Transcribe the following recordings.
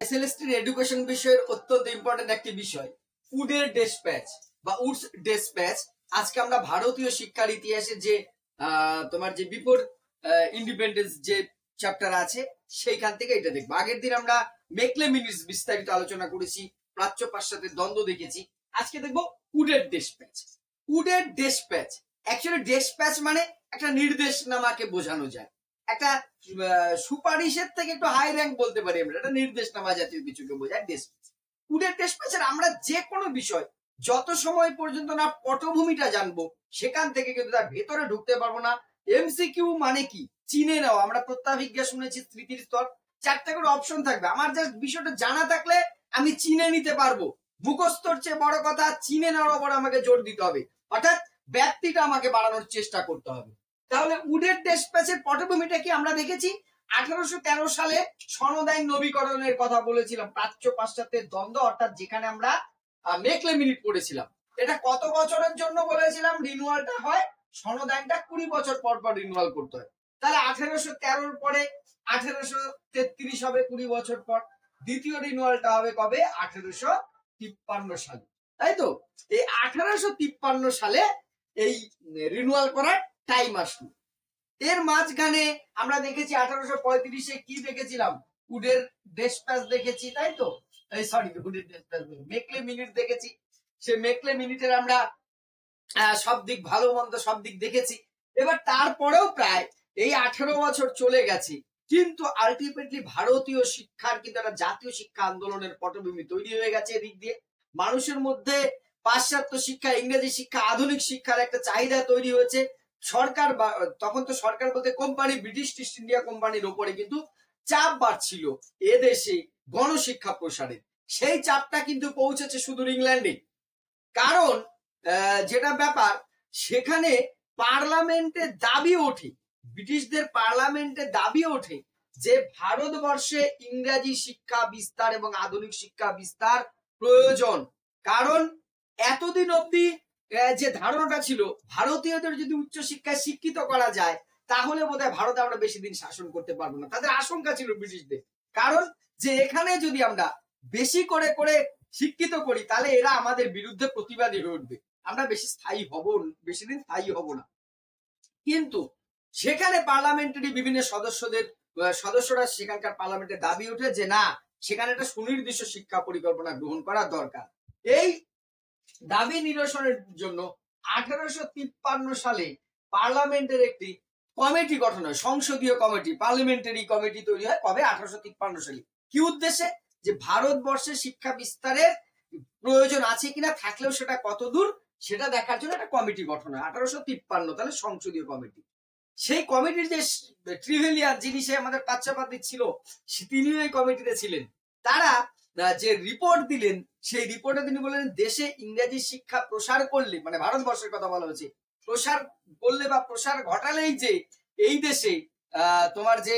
SLST education বিষয়ের অত্যন্ত important একটি বিষয় উডের ডেসপ্যাচ বা উডস ডেসপ্যাচ। আজকে আমরা ভারতীয় শিক্ষার ইতিহাসে যে তোমার যে বিফোর ইন্ডিপেন্ডেন্স যে চ্যাপ্টার আছে সেইখান থেকে এটা দেখবো। আগের দিন আমরা মেকলে মিনিটস বিস্তারিত আলোচনা করেছি, প্রাচ্য পাশ্চাত্যের দ্বন্দ্ব দেখেছি। আজকে দেখবো উডের ডেসপ্যাচ। উডের ডেসপ্যাচ অ্যাকচুয়ালি ডেসপ্যাচ মানে একটা নির্দেশনামাকে বোঝানো যায়, একটা সুপারিশের থেকে একটু হাই র্যাঙ্ক বলতে পারি আমরা, এটা নির্দেশনামা জাতীয় কিছুকে বোঝায় ডেসপ্যাচ। উডের ডেসপ্যাচের আমরা যে কোনো বিষয় যত সময় পর্যন্ত না পটভূমিটা জানবো সেখান থেকে কিন্তু তার ভেতরে ঢুকতে পারবো না। এমসিকিউ মানে কি চিনে নাও, আমরা প্রত্যাভিজ্ঞা শুনেছি স্মৃতির স্তর, 4টা করে অপশন থাকবে। আমার জাস্ট বিষয়টা জানা থাকলে আমি চিনে নিতে পারবো। মুখস্থর চেয়ে বড় কথা চিনে নেওয়ার উপর আমাকে জোর দিতে হবে, অর্থাৎ ব্যাপ্তিটা আমাকে বাড়ানোর চেষ্টা করতে হবে। তাহলে উডের ডেসপ্যাচের পটভূমিটা কি আমরা দেখেছি। 1813 সালে সনদ আইন নবীকরণের কথা বলেছিলাম, প্রাচ্য পাশ্চাত্যের দ্বন্দ্ব, অর্থাৎ যেখানে আমরা মেকলে মিনিট পড়েছিলাম। এটা কত বছরের জন্য বলেছিলাম রিনিউয়ালটা হয়, সনদ আইনটা 20 বছর পর পর রিনিউয়াল করতে হয়। তাহলে 1813 পরে 1833 হবে 20 বছর পর। দ্বিতীয় রিনিউয়ালটা হবে কবে? 1853 সালে, তাই তো? এই 1853 সালে এই রিনিউয়াল করার টাইম আসলো। এর মাঝখানে আমরা দেখেছি 1835-এ কি দেখেছিলাম, উডের ডেসপ্যাচ দেখেছি, তাই তো? সরি, উডের ডেসপ্যাচ মেকলে মিনিট দেখেছি। সে মেকলে মিনিটের আমরা সব দিক ভালো মন্দ সব দিক দেখেছি। এবার তারপরেও প্রায় এই 18 বছর চলে গেছে, কিন্তু আলটিমেটলি ভারতীয় শিক্ষার কিন্তু একটা জাতীয় শিক্ষা আন্দোলনের পটভূমি তৈরি হয়ে গেছে। এদিক দিয়ে মানুষের মধ্যে পাশ্চাত্য শিক্ষা, ইংরেজি শিক্ষা, আধুনিক শিক্ষার একটা চাহিদা তৈরি হয়েছে। সরকার, তখন তো সরকার বলতে কোম্পানি, ব্রিটিশ ইস্ট ইন্ডিয়া কোম্পানির ওপরে কিন্তু চাপ বাড়ছিল এদেশে গণশিক্ষা প্রসারে। সেই চাপটা কিন্তু পৌঁছেছে সুদূর ইংল্যান্ডে। কারণ যেটা ব্যাপার, সেখানে পার্লামেন্টে দাবি ওঠে, ব্রিটিশদের পার্লামেন্টে দাবি ওঠে যে ভারতবর্ষে ইংরেজি শিক্ষা বিস্তার এবং আধুনিক শিক্ষা বিস্তার প্রয়োজন। কারণ এতদিন অব্দি যে ধারণাটা ছিল ভারতীয়দের যদি উচ্চ শিক্ষায় শিক্ষিত করা যায় তাহলে বোধহয় ভারতে আমরা বেশি দিন শাসন করতে পারবো না। তাদের আশঙ্কা ছিল ব্রিটিশদের, কারণ যে এখানে যদি আমরা বেশি করে করে শিক্ষিত করি তাহলে এরা আমাদের বিরুদ্ধে প্রতিবাদী হয়ে উঠবে, আমরা বেশি বেশি দিন স্থায়ী হব না। কিন্তু সেখানে পার্লামেন্টারি বিভিন্ন সদস্যরা সেখানকার পার্লামেন্টে দাবি ওঠে যে না, সেখানে একটা সুনির্দিষ্ট শিক্ষা পরিকল্পনা গ্রহণ করা দরকার। এই দাবি নিরসনের জন্য 1853 সালে পার্লামেন্টের একটি কমিটি গঠন হয়, সংসদীয় কমিটি, পার্লামেন্টারি কমিটি তৈরি হয়। কবে? 1853 সালে। কি উদ্দেশ্যে? যে ভারতবর্ষে শিক্ষা বিস্তারের প্রয়োজন আছে কিনা, থাকলেও সেটা কত দূর সেটা দেখার জন্য একটা কমিটি গঠন হয় 1853। তাহলে সংসদীয় কমিটি। সেই কমিটির যে ট্রিভেলিয়ার, যিনি সে আমাদের পাচ্চাপাতি ছিল, তিনি এই কমিটিতে ছিলেন। তারা যে রিপোর্ট দিলেন সেই রিপোর্টে তিনি বললেন দেশে ইংরেজি শিক্ষা প্রসার করলে, মানে ভারতবর্ষের কথা বলা হয়েছে, প্রসার করলে বা প্রসার ঘটালেই যে এই দেশে তোমার যে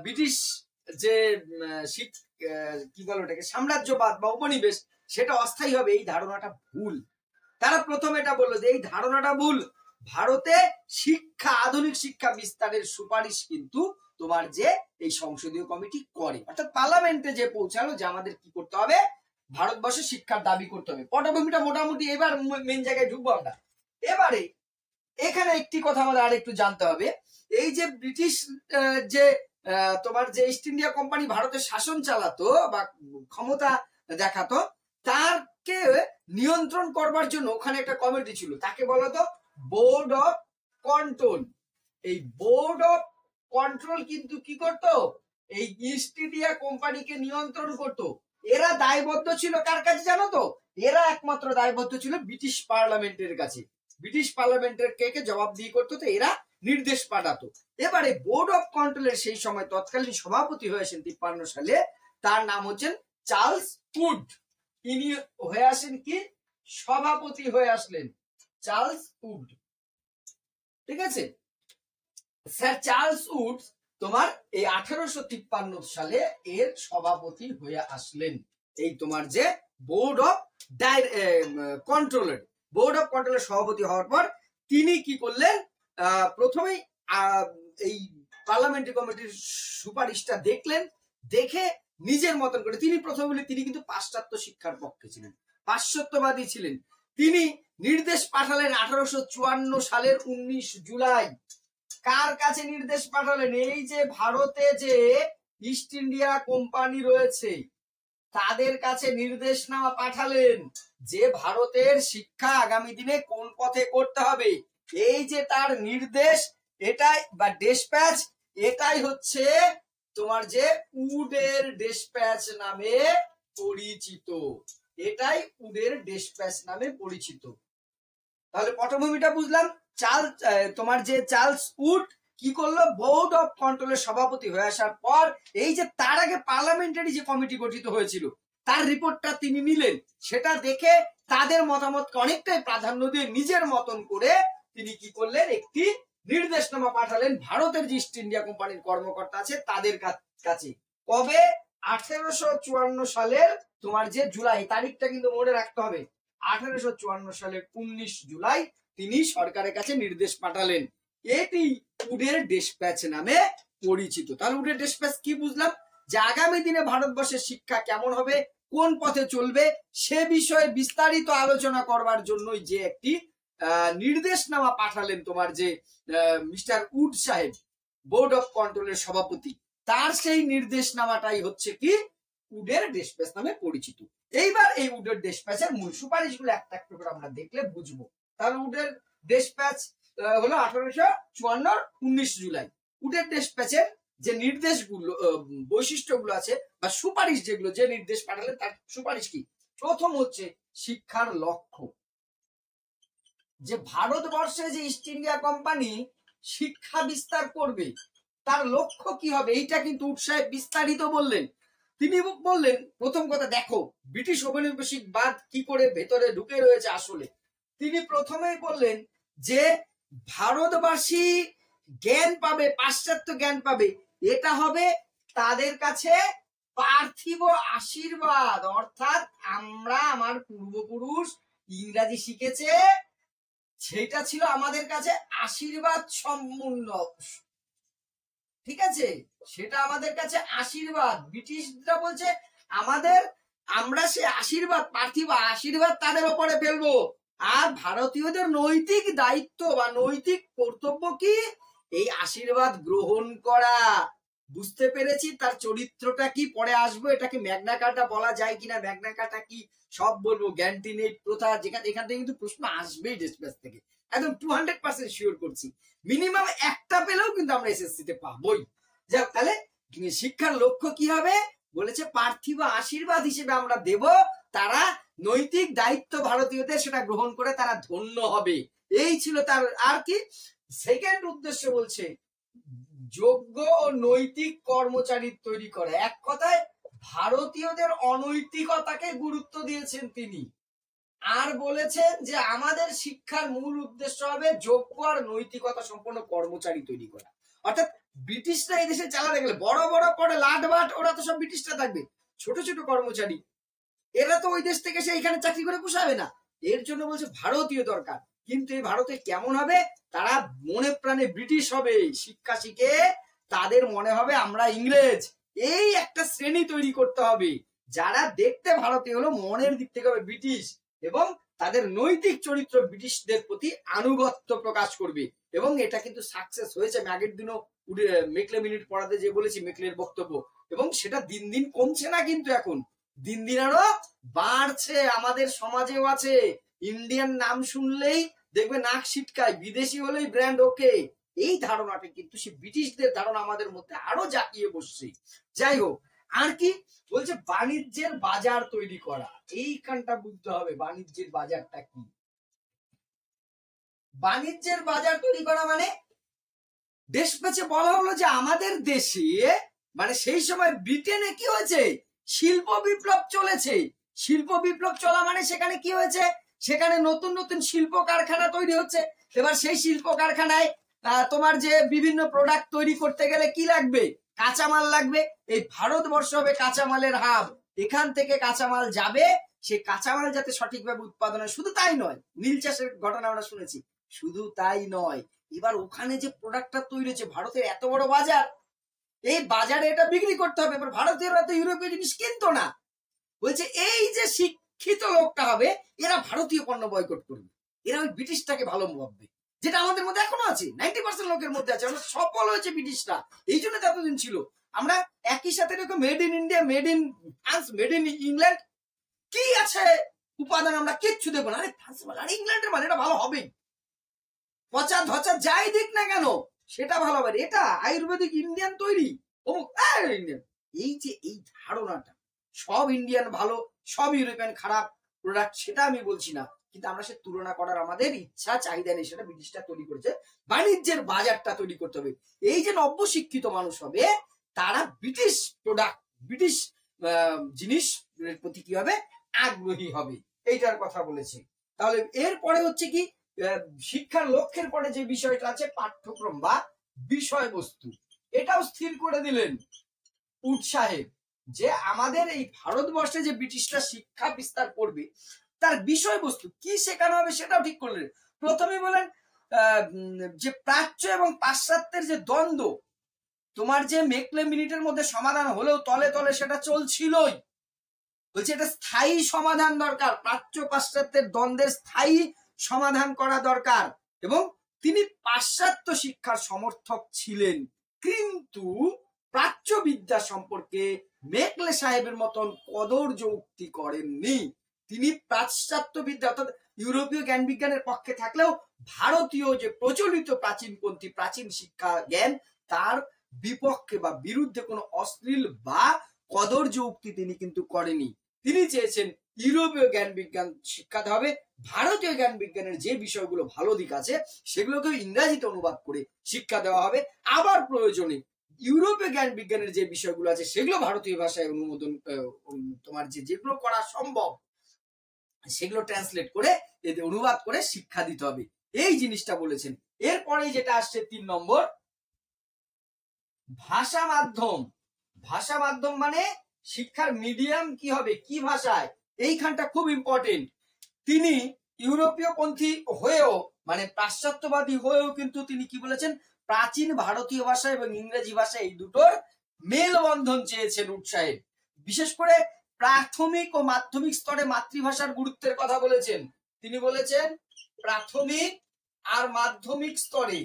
ব্রিটিশ যে কি বলো ওটাকে সাম্রাজ্যবাদ বা উপনিবেশ, সেটা অস্থায়ী হবে, এই ধারণাটা ভুল। তারা প্রথমে এটা বললো যে এই ধারণাটা ভুল, ভারতে শিক্ষা, আধুনিক শিক্ষা বিস্তারের সুপারিশ কিন্তু তোমার যে এই সংসদীয় কমিটি করে, অর্থাৎ পার্লামেন্টে যে পৌঁছালো যে আমাদের কি করতে হবে, ভারতবর্ষে শিক্ষার দাবি করতে হবে। পটভূমিটা মোটামুটি এবার মেন জায়গায় ঢুকবো আমরা। এবারে এখানে একটি কথা আমাদের আর একটু জানতে হবে, এই যে ব্রিটিশ যে তোমার যে ইস্ট ইন্ডিয়া কোম্পানি ভারতের শাসন চালাতো বা ক্ষমতা দেখাতো, তারকে নিয়ন্ত্রণ করবার জন্য ওখানে একটা কমিটি ছিল, তাকে বলা হতো বোর্ড অফ কন্ট্রোল। এই বোর্ড অফ কন্ট্রোল কিন্তু কি করতো, এই ইস্ট ইন্ডিয়া কোম্পানিকে নিয়ন্ত্রণ করত। এরা দায়বদ্ধ ছিল কার কাছে জানো তো? এরা একমাত্র দায়বদ্ধ ছিল ব্রিটিশ পার্লামেন্টের কাছে। ব্রিটিশ পার্লামেন্টের কে জবাবদিহি করতো, তো এরা নির্দেশ পাঠাতো। এবারে বোর্ড অফ কন্ট্রোলের সেই সময় তৎকালীন সভাপতি হয়েছেন 53 সালে, তার নাম হচ্ছেন চার্লস উড। তিনি হয়ে আসেন কি সভাপতি হয়ে আসলেন, চার্লস উড, ঠিক আছে? স্যার চার্লস উড তোমার এই 1853 সালে এর সভাপতি হয়ে আসলেন। এই তোমার যে বোর্ড অফ কন্ট্রোলের সভাপতি হওয়ার পর তিনি কি করলেন, প্রথমেই এই পার্লামেন্টারি কমিটির সুপারিশটা দেখলেন, দেখে নিজের মতন করে। তিনি প্রথমে বলি তিনি কিন্তু পাশ্চাত্য শিক্ষার পক্ষে ছিলেন, পাশ্চাত্যবাদী ছিলেন। তিনি নির্দেশ পাঠালেন 1854 সালের 19 জুলাই। কার কাছে নির্দেশ পাঠালেন? এই যে ভারতে যে ইস্ট ইন্ডিয়া কোম্পানি রয়েছে তাদের কাছে নির্দেশনামা পাঠালেন যে ভারতের শিক্ষা আগামী দিনে কোন পথে করতে হবে। এই যে তার নির্দেশ, এটাই বা ডেসপ্যাচ, এটাই হচ্ছে তোমার যে উডের ডেসপ্যাচ নামে পরিচিত। এটাই উডের ডেসপ্যাচ নামে পরিচিত। তাহলে পটভূমিটা বুঝলাম। তোমার যে চার্লস উড কি করলো, বোর্ড অফ কন্ট্রোলের সভাপতি হয়ে আসার পর এই যে তার আগে পার্লামেন্টারি যে কমিটি গঠিত হয়েছিল তার রিপোর্টটা তিনি নিলেন। সেটা দেখে তাদের মতামতকে অনেকটাই প্রাধান্য দিয়ে নিজের মতন করে তিনি কি করলেন, একটি নির্দেশনামা পাঠালেন ভারতের যে ইস্ট ইন্ডিয়া কোম্পানির কর্মকর্তা আছে তাদের কাছে। কবে? 1854 সালের তোমার যে জুলাই, তারিখটা কিন্তু মনে রাখতে হবে। 1854 সালের 19 জুলাই তিনি সরকারের কাছে নির্দেশ পাঠালেন। এটি উডের ডেসপ্যাচ নামে পরিচিত। তাহলে উডের ডেসপ্যাচ কি বুঝলাম? যে আগামী দিনে ভারতবর্ষের শিক্ষা কেমন হবে, কোন পথে চলবে, সে বিষয়ে বিস্তারিত আলোচনা করবার জন্যই যে একটি নির্দেশনামা পাঠালেন তোমার যে মিস্টার উড সাহেব, বোর্ড অফ কন্ট্রোলের সভাপতি, তার সেই নির্দেশনামাটাই হচ্ছে কি উডের ডেসপ্যাচ নামে পরিচিত। এইবার এই উডের ডেসপ্যাচের মূল সুপারিশগুলো একটা একটা করে আমরা দেখলে বুঝবো। তাহলে উডের ডেসপ্যাচ হলো 1854 19 জুলাই। উডের ডেসপ্যাচের যে নির্দেশগুলো, বৈশিষ্ট্যগুলো আছে বা সুপারিশ যেগুলো, যে নির্দেশ পাঠালেন তার সুপারিশ কি? প্রথম হচ্ছে শিক্ষার লক্ষ্য। যে ভারতবর্ষে যে ইস্ট ইন্ডিয়া কোম্পানি শিক্ষা বিস্তার করবে তার লক্ষ্য কি হবে, এইটা কিন্তু উড সাহেব বিস্তারিত বললেন। তিনি বললেন প্রথম কথা, দেখো ব্রিটিশ ঔপনিবেশিকবাদ কি করে ভেতরে ঢুকে রয়েছে। আসলে তিনি প্রথমেই বললেন যে ভারতবাসী জ্ঞান পাবে, পাশ্চাত্য জ্ঞান পাবে, এটা হবে তাদের কাছে পার্থিব আশীর্বাদ। অর্থাৎ আমার পূর্বপুরুষ ইংরাজি শিখেছে, সেটা ছিল আমাদের কাছে আশীর্বাদ সম্পূর্ণ, ঠিক আছে, সেটা আমাদের কাছে আশীর্বাদ। ব্রিটিশরা বলছে আমরা সে আশীর্বাদ, পার্থিব আশীর্বাদ তাদের উপরে ফেলবো। আর ভারতীয়দের নৈতিক দায়িত্ব বা নৈতিক কর্তব্য কি? এই আশীর্বাদ গ্রহণ করা। বুঝতে পেরেছি তার চরিত্রটা কি, পরে আসবো। এটাকে ম্যাগনা কার্টা বলা যায় কিনা, ম্যাগনা কার্টা কি সব বলবো। গ্যান্টিনেট প্রথা, এখান থেকে কিন্তু প্রশ্ন আসবেই ডেসপ্যাচ থেকে, একদম 200% শিওর করছি। মিনিমাম একটা পেলেও কিন্তু আমরা এসএসসি তে পাবোই। যাক, তাহলে শিক্ষার লক্ষ্য কি হবে? বলেছে পার্থিব আশীর্বাদ হিসেবে আমরা দেব, তারা নৈতিক দায়িত্ব ভারতীয়দের সেটা গ্রহণ করে তারা ধন্য হবে। এই ছিল তার। আর কি সেকেন্ড উদ্দেশ্য? বলছে যোগ্য ও নৈতিক কর্মচারী তৈরি করা। এক কথায় ভারতীয়দের অনৈতিকতাকে গুরুত্ব দিয়েছেন তিনি। আর বলেছেন যে আমাদের শিক্ষার মূল উদ্দেশ্য হবে যোগ্য আর নৈতিকতা সম্পন্ন কর্মচারী তৈরি করা। অর্থাৎ ব্রিটিশরা এই দেশে চালাতে গেলে বড় বড় পড়ে লাটবাট, ওরা তো সব ব্রিটিশরা থাকবে। ছোট ছোট কর্মচারী এরা তো ওই দেশ থেকে সে এখানে চাকরি করে পোষাবে না। এর জন্য বলছে ভারতীয় দরকার। কিন্তু এই ভারতে কেমন হবে? তারা মনে প্রাণে ব্রিটিশ হবে, শিক্ষা শিখে তাদের মনে হবে আমরা ইংরেজ। এই একটা শ্রেণী তৈরি করতে হবে যারা দেখতে ভারতীয় হলো, মনের দিক থেকে হবে ব্রিটিশ, এবং তাদের নৈতিক চরিত্র ব্রিটিশদের প্রতি আনুগত্য প্রকাশ করবে। এবং এটা কিন্তু সাকসেস হয়েছে। আমি আগের দিনও মেকলে মিনিট পড়াতে যে বলেছি মেকলের বক্তব্য, এবং সেটা দিন দিন কমছে না, কিন্তু এখন দিন দিন আরো বাড়ছে। আমাদের সমাজেও আছে, ইন্ডিয়ান নাম শুনলেই দেখবে নাক ছিটকায়, বিদেশি হলেই ব্র্যান্ড ওকে। এই ধারণাটা কিন্তু সে ব্রিটিশদের ধারণা আমাদের মধ্যে আরো জাকিয়ে বসছে। যাই হোক, আর কি বলছে? বাণিজ্যের বাজার তৈরি করা। এইখানটা বুঝতে হবে বাণিজ্যের বাজারটা কি। বাণিজ্যের বাজার তৈরি করা মানে ডেসপ্যাচে বলা হলো যে আমাদের দেশে, মানে সেই সময় ব্রিটেনে কি হয়েছে, শিল্প বিপ্লব চলেছে। শিল্প বিপ্লব চলা মানে সেখানে কি হয়েছে, সেখানে নতুন নতুন শিল্প কারখানা তৈরি হচ্ছে। এবার সেই শিল্প কারখানায় তোমার যে বিভিন্ন প্রোডাক্ট তৈরি করতে গেলে কি লাগবে, কাঁচামাল লাগবে। এই ভারতবর্ষ হবে কাঁচামালের হাব। এখান থেকে কাঁচামাল যাবে, সেই কাঁচামাল যাতে সঠিকভাবে উৎপাদন হয়। শুধু তাই নয়, নীল চাষের ঘটনা আমরা শুনেছি, শুধু তাই নয়, এবার ওখানে যে প্রোডাক্টটা তৈরি হচ্ছে, ভারতের এত বড় বাজার, এই বাজারে এটা বিক্রি করতে হবে। এবার ভারতীয়রা তো ইউরোপীয় জিনিস কিনতো না, বলছে এই যে শিক্ষিত লোকটা হবে এরা ভারতীয় পণ্য বয়কট করবে, এরা ওই ব্রিটিশটাকে ভালো ভাববে, যেটা আমাদের মধ্যে এখনো আছে, 90% লোকের মধ্যে আছে। আমরা সফল হয়েছে ব্রিটিশরা, এই জন্য এতদিন ছিল। আমরা একই সাথে দেখো made in India, made in France, made in England, কি আছে উপাদান আমরা কিচ্ছু দেখবো না, আরে ফ্রান্স মানে আরে ইংল্যান্ডের মানে এটা ভালো হবেই, পচা ধচা যাই দিক না কেন সেটা ভালো হবে, এটা আয়ুর্বেদিক ইন্ডিয়ান তৈরি অমুক ইন্ডিয়ান। এই যে এই ধারণাটা সব ইন্ডিয়ান ভালো সব ইউরোপিয়ান খারাপ প্রোডাক্ট, সেটা আমি বলছি না, কিন্তু আমরা সে তুলনা করার আমাদের ইচ্ছা চাহিদা নেই, সেটা ব্রিটিশটা তৈরি করেছে। বাণিজ্যের বাজারটা তৈরি করতে হবে। এই যে নব্য শিক্ষিত মানুষ হবে তারা ব্রিটিশ প্রোডাক্ট, ব্রিটিশ জিনিস প্রতি কি হবে, আগ্রহী হবে, এইটার কথা বলেছি। তাহলে এরপরে হচ্ছে কি, শিক্ষার লক্ষ্যের পরে যে বিষয়টা আছে পাঠ্যক্রম বা বিষয়বস্তু, এটাও স্থির করে দিলেন উড সাহেব, যে আমাদের এই ভারতবর্ষে যে ব্রিটিশরা শিক্ষা বিস্তার করবে তার বিষয়বস্তু কি শেখানো হবে সেটাও ঠিক করলেন। প্রথমে বলেন যে প্রাচ্য এবং পাশ্চাত্যের যে দ্বন্দ্ব, তোমার যে মেকলে মিনিটের মধ্যে সমাধান হলেও তলে তলে সেটা চলছিলই, বলছে এটা স্থায়ী সমাধান দরকার, প্রাচ্য পাশ্চাত্যের দ্বন্দ্বের স্থায়ী সমাধান করা দরকার। এবং তিনি পাশ্চাত্য শিক্ষার সমর্থক ছিলেন, কিন্তু প্রাচ্য বিদ্যা সম্পর্কে মেকলে সাহেবের মতন কদর্য উক্তি করেননি। তিনি পাশ্চাত্য বিদ্যা অর্থাৎ ইউরোপীয় জ্ঞান বিজ্ঞানের পক্ষে থাকলেও ভারতীয় যে প্রচলিত প্রাচীনপন্থী প্রাচীন শিক্ষা জ্ঞান তার বিপক্ষে বা বিরুদ্ধে কোনো অশ্লীল বা কদর্য উক্তি তিনি কিন্তু করেনি। তিনি চেয়েছেন ইউরোপীয় জ্ঞান বিজ্ঞান শিক্ষাতে হবে, ভারতীয় জ্ঞান বিজ্ঞানের যে বিষয়গুলো ভালো দিক আছে সেগুলোকে ইংরেজিতে অনুবাদ করে শিক্ষা দেওয়া হবে, আবার প্রয়োজনে ইউরোপীয় জ্ঞান বিজ্ঞানের যে বিষয়গুলো আছে সেগুলো ভারতীয় ভাষায় অনুমোদন, তোমার যেগুলো করা সম্ভব সেগুলো ট্রান্সলেট করে এতে অনুবাদ করে শিক্ষা দিতে হবে, এই জিনিসটা বলেছেন। এরপরে যেটা আসছে 3 নম্বর, ভাষা মাধ্যম। ভাষা মাধ্যম মানে শিক্ষার মিডিয়াম কি হবে, কি ভাষায়, এইখানটা খুব ইম্পর্টেন্ট। তিনি ইউরোপীয় পন্থী হয়েও মানে পাশ্চাত্যবাদী হয়েও কিন্তু তিনি কি বলেছেন, প্রাচীন ভারতীয় ভাষা এবং ইংরেজি ভাষা এই দুটোর মেলবন্ধন চেয়েছেন উড সাহেব। বিশেষ করে প্রাথমিক ও মাধ্যমিক স্তরে মাতৃভাষার গুরুত্বের কথা বলেছেন। তিনি বলেছেন প্রাথমিক আর মাধ্যমিক স্তরে,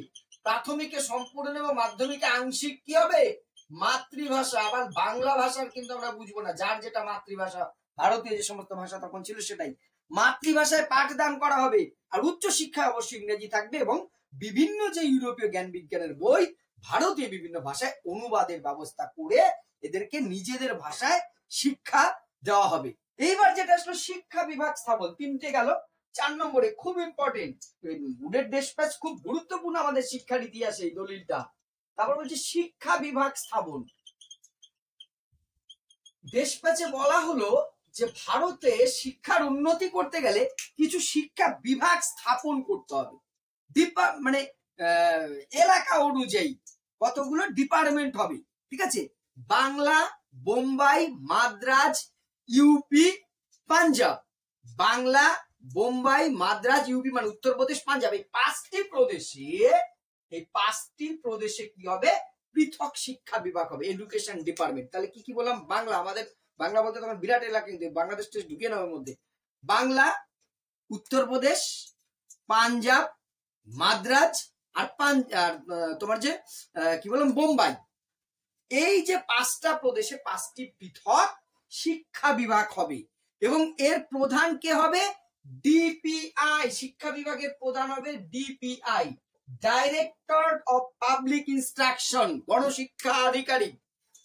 প্রাথমিকে সম্পূর্ণ এবং মাধ্যমিকে আংশিক কি হবে, মাতৃভাষা। আবার বাংলা ভাষার কিন্তু আমরা বুঝবো না, যার যেটা মাতৃভাষা, ভারতীয় যে সমস্ত ভাষা তখন ছিল সেটাই মাতৃভাষায় পাঠদান করা হবে। আর উচ্চ শিক্ষায় অবশ্যই ইংরেজি থাকবে এবং বিভিন্ন যে ইউরোপীয় জ্ঞান বিজ্ঞানের বই ভারতীয় বিভিন্ন ভাষায় অনুবাদের ব্যবস্থা করে এদেরকে নিজেদের ভাষায় শিক্ষা দেওয়া হবে। এইবার যেটা আসলো শিক্ষা বিভাগ স্থাপন, 3টে গেল। 4 নম্বরে খুব ইম্পর্টেন্ট, উডের ডেসপ্যাচ খুব গুরুত্বপূর্ণ আমাদের শিক্ষার ইতিহাসে এই দলিলটা। তারপর বলছে শিক্ষা বিভাগ স্থাপন। ডেসপ্যাচে বলা হলো যে ভারতে শিক্ষার উন্নতি করতে গেলে কিছু শিক্ষা বিভাগ স্থাপন করতে হবে, মানে এলাকা অনুযায়ী কতগুলো ডিপার্টমেন্ট হবে, ঠিক আছে। বাংলা, বোম্বাই, মাদ্রাজ, ইউপি, পাঞ্জাব। বাংলা, বোম্বাই, মাদ্রাজ, ইউপি মানে উত্তরপ্রদেশ, পাঞ্জাব, এই 5টি প্রদেশে কি হবে, পৃথক শিক্ষা বিভাগ হবে, এডুকেশন ডিপার্টমেন্ট। তাহলে কি কি বললাম, বাংলা, আমাদের বাংলা বলতে তখন বিরাট এলাকা কিন্তু বাংলাদেশ ঢুকে নেওয়ার মধ্যে, বাংলা, উত্তরপ্রদেশ, পাঞ্জাব, মাদ্রাজ আর তোমার যে কি বললাম বোম্বাই, এই যে 5টা প্রদেশে 5টি পৃথক শিক্ষা বিভাগ হবে। এবং এর প্রধান কে হবে, ডিপিআই। শিক্ষা বিভাগের প্রধান হবে DPI, director of public instruction, গণশিক্ষা আধিকারিক,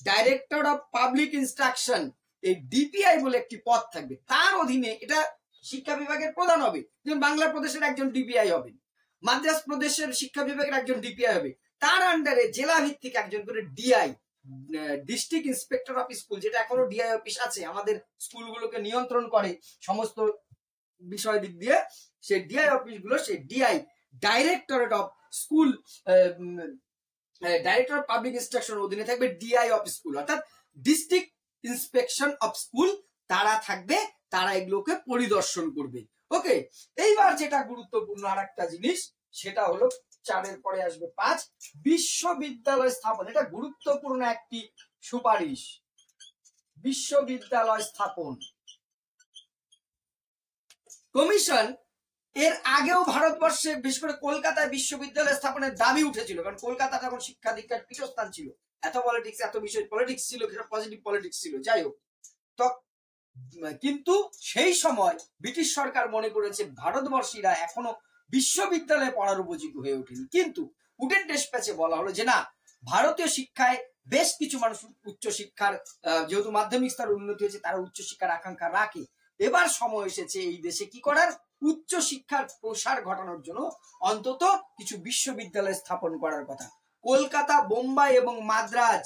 ডাইরেক্টর অফ পাবলিক ইনস্ট্রাকশন। এই ডিপিআই বলে একটি পদ থাকবে, তার অধীনে এটা শিক্ষা বিভাগের প্রধান হবে। যেমন বাংলা প্রদেশের একজন ডিপিআই হবে, মাদ্রাজ প্রদেশের শিক্ষা বিভাগের একজন ডিপিআই হবে, তার আন্ডারে জেলা ভিত্তিক একজন করে DI, district inspector of school, যেটা এখনো ডিআই অফিস আছে, আমাদের স্কুলগুলোকে নিয়ন্ত্রণ করে সমস্ত বিষয় দিক দিয়ে, সেই ডিআই অফিস গুলো, সেই DI, directorate of school, director of public instruction অধীনে থাকবে ডিআই অফ স্কুল, অর্থাৎ ডিস্ট্রিক্ট ইন্সপেকশন অফ স্কুল, তারা থাকবে, তারা এগুলোকে পরিদর্শন করবে। ওকে, এইবার যেটা গুরুত্বপূর্ণ আর একটা জিনিস সেটা হলো 4-এর পরে আসবে 5 বিশ্ববিদ্যালয় স্থাপন। এটা গুরুত্বপূর্ণ একটি সুপারিশ, বিশ্ববিদ্যালয় স্থাপন। কমিশন এর আগেও ভারতবর্ষে বিশেষ করে কলকাতায় বিশ্ববিদ্যালয় স্থাপনের দাবি উঠেছিল, কারণ কলকাতা তখন শিক্ষা দীক্ষার পীঠস্থান ছিল, এত পলিটিক্স, এত বিষয় পলিটিক্স ছিল, পজিটিভ পলিটিক্স ছিল, যাই হোক। কিন্তু সেই সময় ব্রিটিশ সরকার মনে করেছে ভারতবর্ষীরা এখনো বিশ্ববিদ্যালয়ে পড়ার উপযোগী হয়ে ওঠেনি। কিন্তু উডেন ডেসপ্যাচে বলা হলো যে না, ভারতীয় শিক্ষায় বেশ কিছু মানুষ উচ্চ শিক্ষার, যেহেতু মাধ্যমিক স্তর উন্নতি হয়েছে, তারা উচ্চ শিক্ষার আকাঙ্ক্ষা রাখে। এবার সময় এসেছে এই দেশে কি করার, উচ্চ শিক্ষার প্রসার ঘটানোর জন্য অন্তত কিছু বিশ্ববিদ্যালয় স্থাপন করার কথা। কলকাতা, বোম্বাই এবং মাদ্রাজ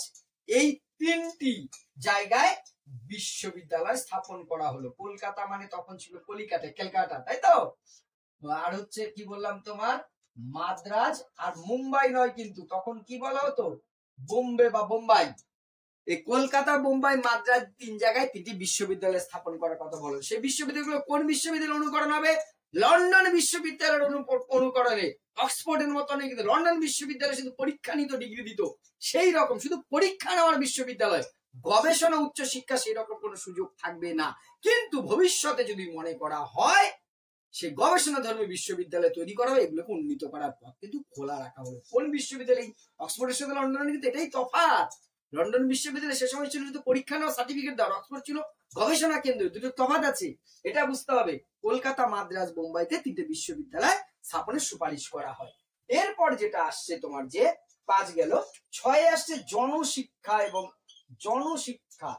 এই 3টি জায়গায় বিশ্ববিদ্যালয় স্থাপন করা হলো। কলকাতা মানে তখন ছিল কলিকাতা, ক্যালকাটা, তাই তো? আর হচ্ছে কি বললাম তোমার, মাদ্রাজ। আর মুম্বাই নয়, কিন্তু তখন কি বলা হতো, বোম্বে বা বোম্বাই। এই কলকাতা, বোম্বাই, মাদ্রাজ 3 জায়গায় 3টি বিশ্ববিদ্যালয় স্থাপন করার কথা বলো। সেই বিশ্ববিদ্যালয়গুলো কোন বিশ্ববিদ্যালয় অনুকরণ হবে? লন্ডন বিশ্ববিদ্যালয়ের অনুকরণে। অক্সফোর্ডের মতো নেই, কিন্তু লন্ডন বিশ্ববিদ্যালয় শুধু পরীক্ষা নিত, ডিগ্রি দিত, সেই রকম শুধু পরীক্ষা নেওয়ার বিশ্ববিদ্যালয়, গবেষণা উচ্চ শিক্ষা সেই রকম কোনো সুযোগ থাকবে না। কিন্তু ভবিষ্যতে যদি মনে করা হয় সে গবেষণা ধর্মী বিশ্ববিদ্যালয় তৈরি করা হয়, এগুলোকে উন্নীত করার পথ কিন্তু খোলা রাখা হলো। কোন বিশ্ববিদ্যালয়? অক্সফোর্ডের সাথে লন্ডনের কিন্তু এটাই তফাৎ। লন্ডন বিশ্ববিদ্যালয় সে সময় ছিল শুধু পরীক্ষা নেওয়া, সার্টিফিকেট দেওয়ার, অক্সফোর্ড ছিল গবেষণা কেন্দ্র, দুটো তফাৎ আছে, এটা বুঝতে হবে। কলকাতা, মাদ্রাজ, বোম্বাইতে 3টে বিশ্ববিদ্যালয় স্থাপনের সুপারিশ করা হয়। এরপর যেটা আসছে তোমার, যে 5 গেল, 6 আসছে জনশিক্ষা এবং জনশিক্ষা,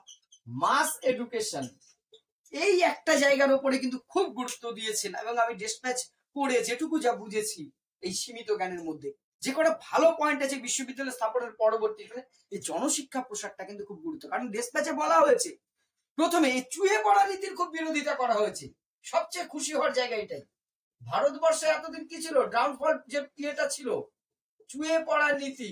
মাস এডুকেশন। এই একটা জায়গার উপরে কিন্তু খুব গুরুত্ব দিয়েছেন, এবং আমি ডেসপ্যাচ পড়ে যেটুকু যা বুঝেছি এই সীমিত জ্ঞানের মধ্যে, যে কটা ভালো পয়েন্ট আছে বিশ্ববিদ্যালয় স্থাপনের পরবর্তীকালে, এই জনশিক্ষা প্রসারটা কিন্তু খুব গুরুত্ব। কারণ ডেসপ্যাচে বলা হয়েছে প্রথমে এই চুয়ে পড়া নীতির খুব বিরোধিতা করা হয়েছে। সবচেয়ে খুশি হওয়ার জায়গা এটাই। ভারতবর্ষে এতদিন কি ছিল, ডাউনফল যে ইয়েটা ছিল, চুয়ে পড়া নীতি।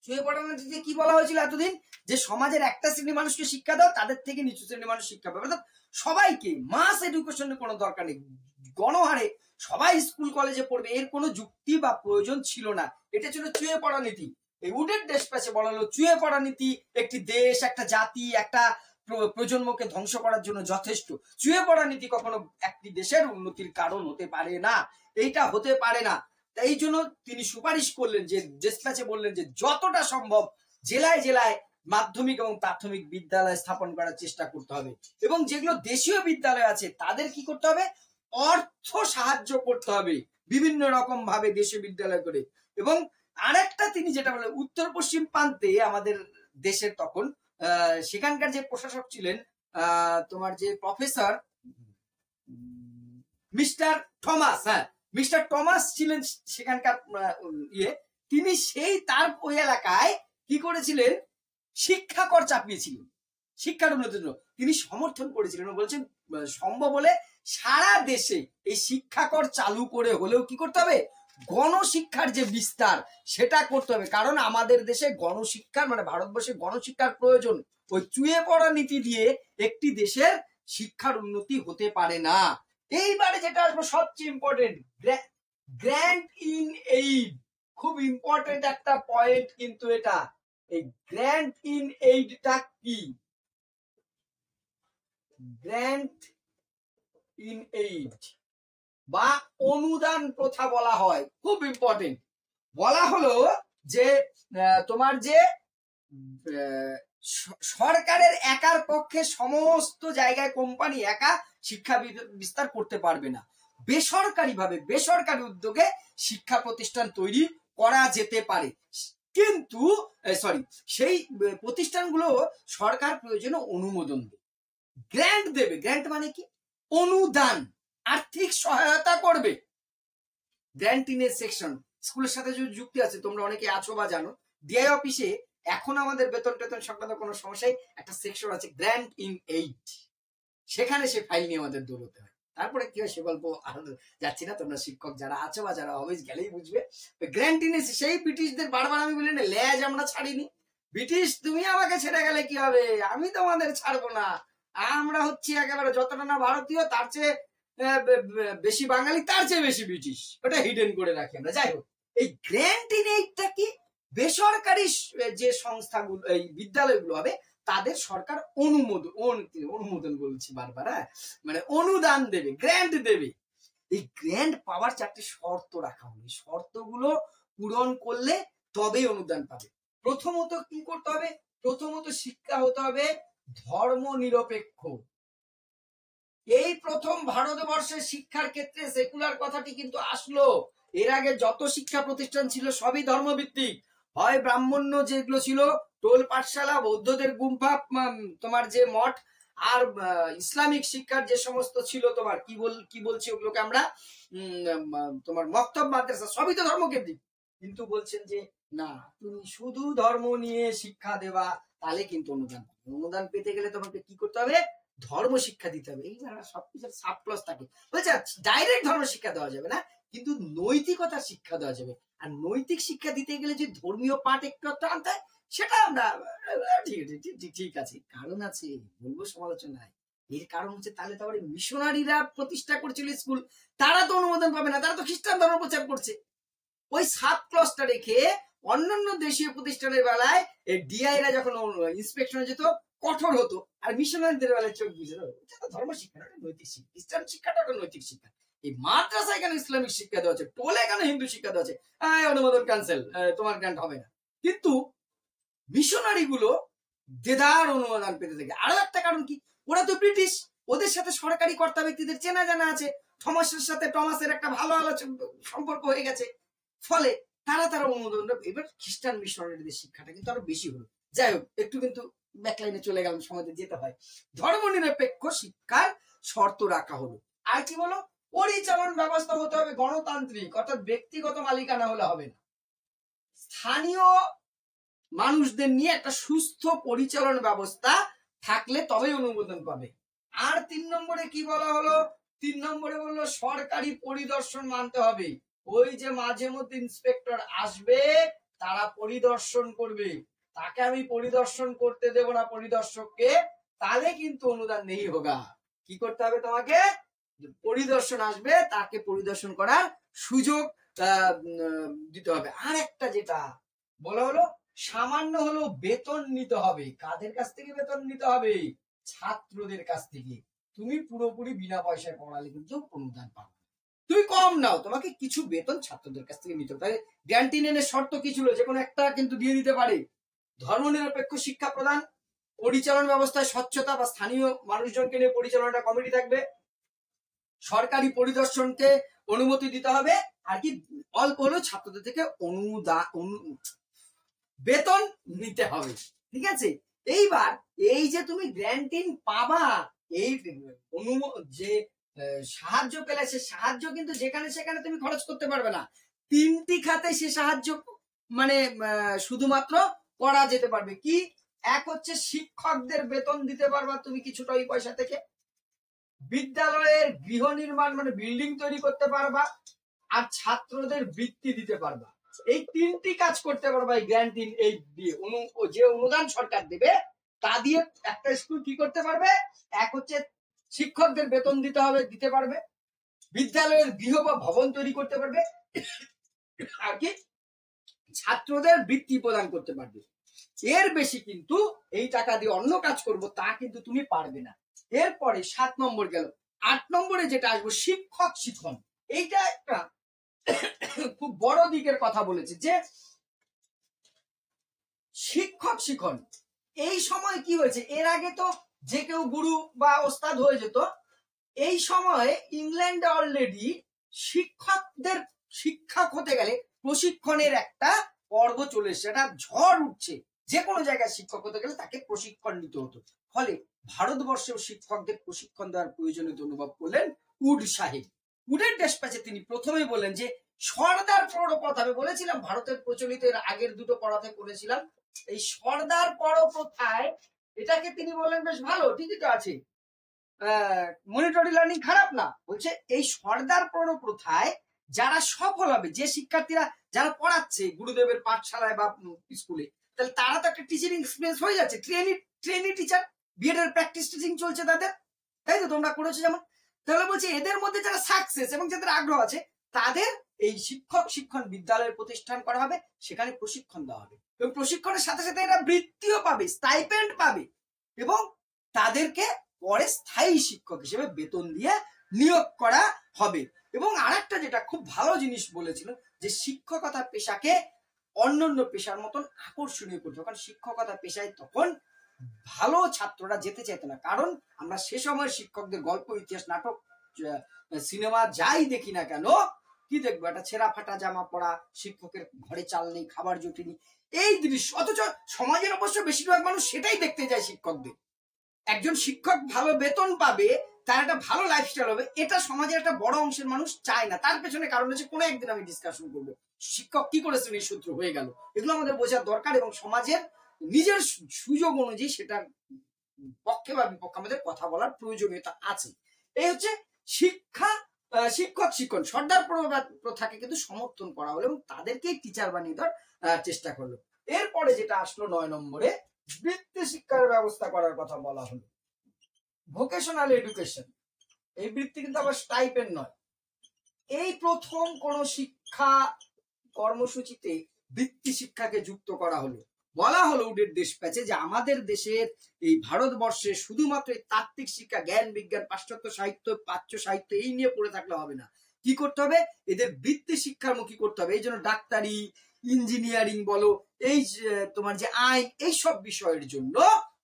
চুয়ে পড়া নীতিতে কি বলা হয়েছিল এতদিন, যে সমাজের একটা শ্রেণী মানুষকে শিক্ষা দাও, তাদের থেকে নিচু শ্রেণীর মানুষ শিক্ষা পাবে, অর্থাৎ সবাইকে মাস এডুকেশনের কোনো দরকার নেই, গণহারে সবাই স্কুল কলেজে পড়বে, এর কোনো যুক্তি বা প্রয়োজন ছিল না। এটা ছিল চুয়ে পড়া নীতি। এই উডেন ডেসপ্যাচে বলা হলো চুয়ে পড়া নীতি একটি দেশ, একটা জাতি, একটা প্রজন্মকে ধ্বংস করার জন্য যথেষ্ট। চুয়ে পড়া নীতি কখনো একটি দেশের উন্নতির কারণ হতে পারে না, এইটা হতে পারে না। এই জন্য তিনি সুপারিশ করলেন, যে ডেসপ্যাচে বললেন যে যতটা সম্ভব জেলায় জেলায় মাধ্যমিক এবং প্রাথমিক বিদ্যালয় স্থাপন করার চেষ্টা করতে হবে, এবং যেগুলো দেশীয় বিদ্যালয় আছে তাদের কি করতে হবে, অর্থ সাহায্য করতে হবে বিভিন্ন রকম ভাবে দেশীয় বিদ্যালয় করে। এবং আরেকটা তিনি যেটা বলেন, উত্তর পশ্চিম প্রান্তে আমাদের দেশের তখন সেখানকার যে প্রশাসক ছিলেন, তোমার যে প্রফেসর মিস্টার থমাস, হ্যাঁ মিস্টার থমাস ছিলেন সেখানকার তিনি সেই তার ওই এলাকায় কি করেছিলেন, শিক্ষা কর চাপিয়েছিলেন শিক্ষার উন্নতির জন্য। তিনি সমর্থন করেছিলেন, বলছেন সম্ভব হলে সারা দেশে এই শিক্ষা কর চালু করে হলেও কি করতে হবে, গণশিক্ষার যে বিস্তার সেটা করতে হবে। কারণ আমাদের দেশে গণশিক্ষার মানে ভারতবর্ষে গণশিক্ষার প্রয়োজন। ওই চুয়ে পড়া নীতি দিয়ে একটি দেশের শিক্ষার উন্নতি হতে পারে না। এইবারে যেটা আসবো সবচেয়ে ইম্পর্টেন্ট, গ্র্যান্ট ইন এইড, খুব ইম্পর্টেন্ট একটা পয়েন্ট কিন্তু এটা। এই গ্র্যান্ট ইন এইডটা কি? গ্র্যান্ট ইন এইড বা অনুদান প্রথা বলা হয়, খুব ইম্পর্টেন্ট। বলা হলো যে তোমার যে সরকারের একার পক্ষে সমস্ত জায়গায় কোম্পানি একা শিক্ষা বিস্তার করতে পারবে না, বেসরকারি ভাবে বেসরকারি উদ্যোগে শিক্ষা প্রতিষ্ঠান তৈরি করা যেতে পারে, কিন্তু সেই প্রতিষ্ঠানগুলো সরকার প্রয়োজনে অনুমোদন দেবে, গ্র্যান্ট দেবে। গ্র্যান্ট মানে কি? অনুদান, আর্থিক সহায়তা করবে। গ্র্যান্ট ইন এ সেকশন স্কুলের সাথে যদি যুক্তি আছে, তোমরা অনেকে আছো বা জানো, ডিআই অফিসে এখন আমাদের বেতন টেতন সংক্রান্ত কোনো সমস্যায় একটা সেকশন আছে গ্র্যান্ট ইন এইড, সেখানে সে ফাইল নিয়ে আমাদের দৌড়তে হয়। তারপরে কি হয় সে গল্প আর যাচ্ছি না, তোমরা শিক্ষক যারা আছো বা যারা হবে গেলেই বুঝবে। গ্র্যান্ট ইন সেই ব্রিটিশদের বারবার আমি বলি না, ল্যাজ আমরা ছাড়িনি, ব্রিটিশ তুমি আমাকে ছেড়ে গেলে কি হবে, আমি তোমাদের ছাড়বো না, আমরা হচ্ছি একেবারে যতটা না ভারতীয় তার চেয়ে বেশি বাঙালি, তার চেয়ে বেশি ব্রিটিশ, ওটা হিডেন করে রাখি আমরা। যাই হোক, এই গ্র্যান্ট ইন এইডটা কি, বেসরকারি যে সংস্থাগুলো এই বিদ্যালয়গুলো হবে তাদের সরকার অনুমোদন বলছি বারবার, হ্যাঁ, মানে অনুদান দেবে, গ্র্যান্ট দেবে। এই গ্র্যান্ট পাওয়ার 4টি শর্ত রাখা হলো, শর্তগুলো পূরণ করলে তবেই অনুদান পাবে। প্রথমত কি করতে হবে, প্রথমত শিক্ষা হতে হবে ধর্ম নিরপেক্ষ। এই প্রথম ভারতবর্ষের শিক্ষার ক্ষেত্রে সেকুলার কথাটি কিন্তু আসলো। এর আগে যত শিক্ষা প্রতিষ্ঠান ছিল সবই ধর্মভিত্তিক, হয় ব্রাহ্মণ্য যেগুলো ছিল টোল পাঠশালা, বৌদ্ধদের গুম্ফা, তোমার যে মঠ, আর ইসলামিক শিক্ষার যে সমস্ত ছিল তোমার কি বলছি ওগুলোকে আমরা তোমার মক্তব মাদ্রাসা, সবই তো ধর্মকেন্দ্রিক। কিন্তু বলছেন যে না, তুমি শুধু ধর্ম নিয়ে শিক্ষা দেবা, তাহলে কিন্তু অনুদান পেতে গেলে তোমাকে কি করতে হবে, ধর্ম শিক্ষা দিতে হবে। এই সবকিছুর সাব ক্লজ থাকে, বলছে ডাইরেক্ট ধর্ম শিক্ষা দেওয়া যাবে না, কিন্তু নৈতিকতার শিক্ষা দেওয়া যাবে। আর নৈতিক শিক্ষা দিতে গেলে যে ধর্মীয় পাঠ একটু আনতে হয়, সেটা আমরা ঠিক আছে, কারণ আছে, বলবো সমালোচনায়। এর কারণ হচ্ছে তাহলে তো মিশনারিরা প্রতিষ্ঠা করছিল স্কুল, তারা তো অনুমোদন পাবে না, তারা তো খ্রিস্টান ধর্ম প্রচার করছে। ওই সাব ক্লজটা রেখে অন্যান্য দেশীয় প্রতিষ্ঠানের বেলায় ডিআইরা যখন ইন্সপেকশনে যেত কঠোর হতো, আর মিশনারিদের বেলায় চোখ বুঝে ধর্ম শিক্ষা, নৈতিক শিক্ষা, খ্রিস্টান শিক্ষাটা নৈতিক শিক্ষা। এই মাদ্রাসায় কেন ইসলামিক শিক্ষা দেওয়া হচ্ছে, টোলে কেন হিন্দু শিক্ষা দেওয়া হচ্ছে, অনুমোদন ক্যান্সেল, তোমার গ্রান্ট হবে না। কিন্তু মিশনারি গুলো দেদার অনুমোদন পেতে থাকে। আরো একটা কারণ কি, ওরা তো ব্রিটিশ, ওদের সাথে সরকারি কর্তা ব্যক্তিদের চেনা জানা আছে, টমাসের একটা ভালো সম্পর্ক হয়ে গেছে, ফলে তারা অনুমোদন। এবার খ্রিস্টান মিশনারিদের শিক্ষাটা কিন্তু আরো বেশি হলো। যাই হোক, একটু কিন্তু ব্যাকলাইনে চলে গেলাম, সমাজে যেতে হয়। ধর্ম নিরপেক্ষ শিক্ষার শর্ত রাখা হলো। আর কি বলো, পরিচালন ব্যবস্থা হতে হবে গণতান্ত্রিক, অর্থাৎ ব্যক্তিগত মালিকানা হলে হবে না, স্থানীয় মানুষদের নিয়ে একটা সুস্থ পরিচালন ব্যবস্থা থাকলে তবেই অনুমোদন পাবে। আর 3 নম্বরে কি বলা হলো, 3 নম্বরে বললো সরকারি পরিদর্শন মানতে হবে। ওই যে মাঝে মধ্যে ইন্সপেক্টর আসবে, তারা পরিদর্শন করবে, তাকে আমি পরিদর্শন করতে দেব না পরিদর্শককে, তাহলে কিন্তু অনুদান নেই হোগা। কি করতে হবে তোমাকে, পরিদর্শন আসবে, তাকে পরিদর্শন করার সুযোগ দিতে হবে। আর একটা যেটা বলা হলো, সামান্য হলেও বেতন নিতে হবে। কাদের কাছ থেকে বেতন নিতে হবে, ছাত্রদের কাছ থেকে। তুমি পুরোপুরি বিনা পয়সায় পড়ালে কিন্তু অনুদান পাবে, তুমি কম নাও, তোমাকে কিছু বেতন ছাত্রদের কাছ থেকে নিতে হবে। তাহলে গ্যান্টিনের শর্ত কি ছিল, যে কোনো একটা কিন্তু দিয়ে দিতে পারে। ধর্মনিরপেক্ষ শিক্ষা প্রদান, পরিচালন ব্যবস্থায় স্বচ্ছতা বা স্থানীয় মানুষজনকে নিয়ে পরিচালনাটা কমিটি থাকবে, সরকারি পরিদর্শনকে অনুমতি দিতে হবে, আর কি অল্প হলেও ছাত্রদের থেকে বেতন নিতে হবে। ঠিক আছে, এইবার এই যে তুমি গ্র্যান্টিন পাবা, এই যে সাহায্য পেলে, সে সাহায্য কিন্তু যেখানে সেখানে তুমি খরচ করতে পারবে না। 3টি খাতে সে সাহায্য মানে শুধুমাত্র করা যেতে পারবে। কি, এক হচ্ছে শিক্ষকদের বেতন দিতে পারবা তুমি কিছুটা ওই পয়সা থেকে, বিদ্যালয়ের গৃহ নির্মাণ মানে বিল্ডিং তৈরি করতে পারবা, আর ছাত্রদের বৃত্তি দিতে পারবা। এই 3টি কাজ করতে পারবা এই গ্র্যান্টিন এই দিয়ে। যে অনুদান সরকার দেবে তা দিয়ে একটা স্কুল কি করতে পারবে, এক হচ্ছে শিক্ষকদের বেতন দিতে পারবে, বিদ্যালয়ের গৃহ বা ভবন তৈরি করতে পারবে, আর কি ছাত্রদের বৃত্তি প্রদান করতে পারবে। এর বেশি কিন্তু এই টাকা দিয়ে অন্য কাজ করব তা কিন্তু তুমি পারবে না। এরপরে 7 নম্বর গেল। 8 নম্বরে যেটা আসবো, শিক্ষক শিক্ষণ। এইটা একটা খুব বড় দিকের কথা বলেছে, যে শিক্ষক শিক্ষণ এই সময় কি হয়েছে, এর আগে তো যে কেউ গুরু বা ওস্তাদ হয়ে যেত, এই সময় ইংল্যান্ডে অলরেডি শিক্ষক হতে গেলে প্রশিক্ষণের একটা পর্ব চলে এসেছে, একটা ঝড় উঠছে। যে কোনো জায়গায় শিক্ষক হতে গেলে তাকে প্রশিক্ষণ নিতে হতো, ফলে ভারতবর্ষেও শিক্ষকদের প্রশিক্ষণ দেওয়ার প্রয়োজনীয়তা অনুভব করলেন উড সাহেব। উডের ডেসপ্যাচে তিনি প্রথমেই বললেন যে সর্দার প্রথা, আমি বলেছিলাম ভারতের প্রচলিত, এর আগের দুটো পড়াতে বলেছিলাম, এই সর্দার প্রথায় এটাকে তিনি বললেন বেশ ভালো, ঠিকই তো আছে, মনিটরি লার্নিং খারাপ না। বলছে এই সর্দার প্রথায় যারা সফল হবে, যে শিক্ষার্থীরা যারা পড়াচ্ছে গুরুদেবের পাঠশালায় বা স্কুলে, তাহলে তারা তো একটা টিচিং এক্সপিরিয়েন্স হয়ে যাচ্ছে, ট্রেনি টিচার, বিএড এর প্র্যাকটিস টিচিং চলছে তাদের, তাই তো তোমরা করেছো যেমন। তাহলে বলছে এদের মধ্যে যারা সাকসেস এবং যাদের আগ্রহ আছে, তাদের এই শিক্ষণ বিদ্যালয়ের প্রতিষ্ঠান করা হবে, সেখানে প্রশিক্ষণ দেওয়া হবে এবং প্রশিক্ষণের সাথে সাথে এরা বৃত্তিও পাবে, স্টাইপেন্ড পাবে এবং তাদেরকে পরে স্থায়ী শিক্ষক হিসেবে বেতন দিয়ে নিয়োগ করা হবে। এবং আরেকটা যেটা খুব ভালো জিনিস বলেছিল যে শিক্ষকতা পেশাকে অন্যান্য পেশার মতন আকর্ষণীয় করতে, কারণ শিক্ষকতা পেশায় তখন ভালো ছাত্ররা যেতে চাইতো না, কারণ আমরা সে সময় শিক্ষকদের গল্প, ইতিহাস, নাটক, সিনেমা যাই দেখি না কেন, কি দেখবো, একটা ছেঁড়া ফাটা জামা পরা, শিক্ষকের ঘরে চাল নেই, খাবার জুটেনি, এই দৃশ্য। অথচ সমাজের অবশ্য বেশিরভাগ মানুষ সেটাই দেখতে যায় শিক্ষকদের। একজন শিক্ষক ভালো বেতন পাবে, তার একটা ভালো লাইফস্টাইল হবে, এটা সমাজের একটা বড় অংশের মানুষ চায় না। তার পেছনে কারণ হচ্ছে, কোনো একদিন আমি ডিসকাশন করবো শিক্ষক কি করে শ্রেণীর সূত্র হয়ে গেল, এগুলো আমাদের বোঝার দরকার এবং সমাজের নিজের সুযোগ অনুযায়ী সেটার পক্ষে বা বিপক্ষে আমাদের কথা বলার প্রয়োজনীয়তা আছে। এই হচ্ছে শিক্ষা, শিক্ষণ সর্দার প্রথাকে কিন্তু সমর্থন করা হলো এবং তাদেরকেই টিচার বানিয়ে দেওয়ার চেষ্টা করলো। এরপরে যেটা আসলো 9 নম্বরে, বৃত্তি শিক্ষার ব্যবস্থা করার কথা বলা হলো। ভোকেশনাল এডুকেশন, এই বৃত্তি কিন্তু আবার স্টাইপেন্ড নয়। এই প্রথম কোন শিক্ষা কর্মসূচিতে বৃত্তি শিক্ষাকে যুক্ত করা হলো। বলা হলো উডের ডেসপ্যাচে যে আমাদের দেশের এই ভারতবর্ষে শুধুমাত্র তাত্ত্বিক শিক্ষা, জ্ঞান বিজ্ঞান, পাশ্চাত্য সাহিত্য, প্রাচ্য সাহিত্য এই নিয়ে পড়ে থাকলে হবে না, কি করতে হবে, এদের বৃত্তি শিক্ষামুখী করতে হবে। এই জন্য ডাক্তারি, ইঞ্জিনিয়ারিং বলো, এই তোমার যে আইন, এইসব বিষয়ের জন্য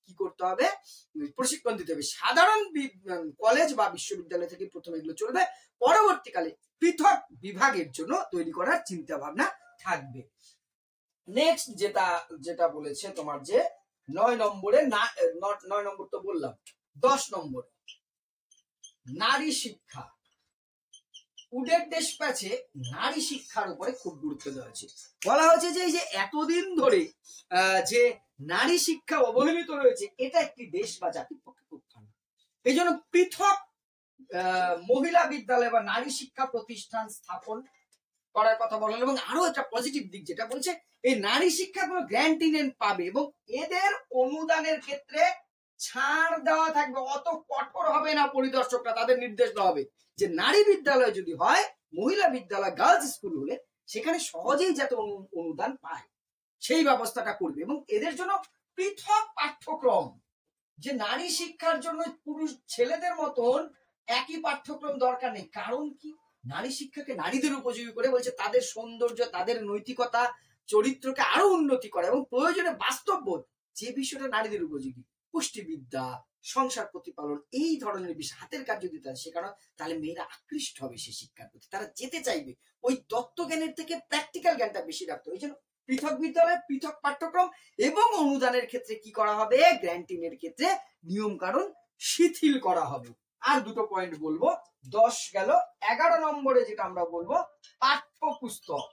কি করতে হবে, প্রশিক্ষণ দিতে হবে। সাধারণ কলেজ বা বিশ্ববিদ্যালয় থেকে প্রথমে এগুলো চলবে, পরবর্তীকালে পৃথক বিভাগের জন্য তৈরি করার চিন্তা ভাবনা থাকবে। নেক্সট যেটা বলেছে তোমার যে 9 নম্বরে, 9 নম্বর তো বললাম, 10 নম্বরে নারী শিক্ষা। উডের ডেসপ্যাচে নারী শিক্ষার উপরে খুব গুরুত্ব দেওয়া হয়েছে। বলা হয়েছে যে এই যে এতদিন ধরে যে নারী শিক্ষা অবহেলিত রয়েছে, এটা একটি দেশ বা জাতির পক্ষে খুব খারাপ। এই জন্য পৃথক মহিলা বিদ্যালয় বা নারী শিক্ষা প্রতিষ্ঠান স্থাপন করার কথা বলা হলো। এবং আরো একটা পজিটিভ দিক যেটা বলছে, এই নারী শিক্ষাগুলো গ্র্যান্টিনেন্ট পাবে এবং এদের অনুদানের ক্ষেত্রে ছাড় দেওয়া থাকবে। অত কঠোর হবে না পরিদর্শকরা, তাদের নির্দেশ দেওয়া হবে যে নারী বিদ্যালয় যদি হয়, মহিলা বিদ্যালয়, গার্লস স্কুল হলে সেখানে সহজেই যাতে অনুদান পায় সেই ব্যবস্থাটা করবে। এবং এদের জন্য পৃথক পাঠ্যক্রম, যে নারী শিক্ষার জন্য পুরুষ ছেলেদের মতন একই পাঠ্যক্রম দরকার নেই। কারণ কি, নারী শিক্ষাকে নারীদের উপযোগী করে বলছে তাদের সৌন্দর্য, তাদের নৈতিকতা, চরিত্রকে আরো উন্নতি করা এবং প্রয়োজনে বাস্তববোধ, যে বিষয়টা নারীদের উপযোগী, পুষ্টিবিদ্যা, সংসার প্রতিপালন, এই ধরনের বিষয়, হাতের কাজ যদি তারা শেখানো, তাহলে মেয়েরা আকৃষ্ট হবে সেই শিক্ষার প্রতি, তারা যেতে চাইবে। ওই তত্ত্বজ্ঞানের থেকে প্র্যাকটিক্যাল জ্ঞানটা বেশি রাখতে হবে। এই জন্য পৃথক বিদ্যালয়, পৃথক পাঠ্যক্রম এবং অনুদানের ক্ষেত্রে কি করা হবে, গ্র্যান্টিনের ক্ষেত্রে নিয়ম কানুন শিথিল করা হবে। আর দুটো পয়েন্ট বলবো, 10 গেল। 11 নম্বরে যেটা আমরা বলবো, পাঠ্যপুস্তক।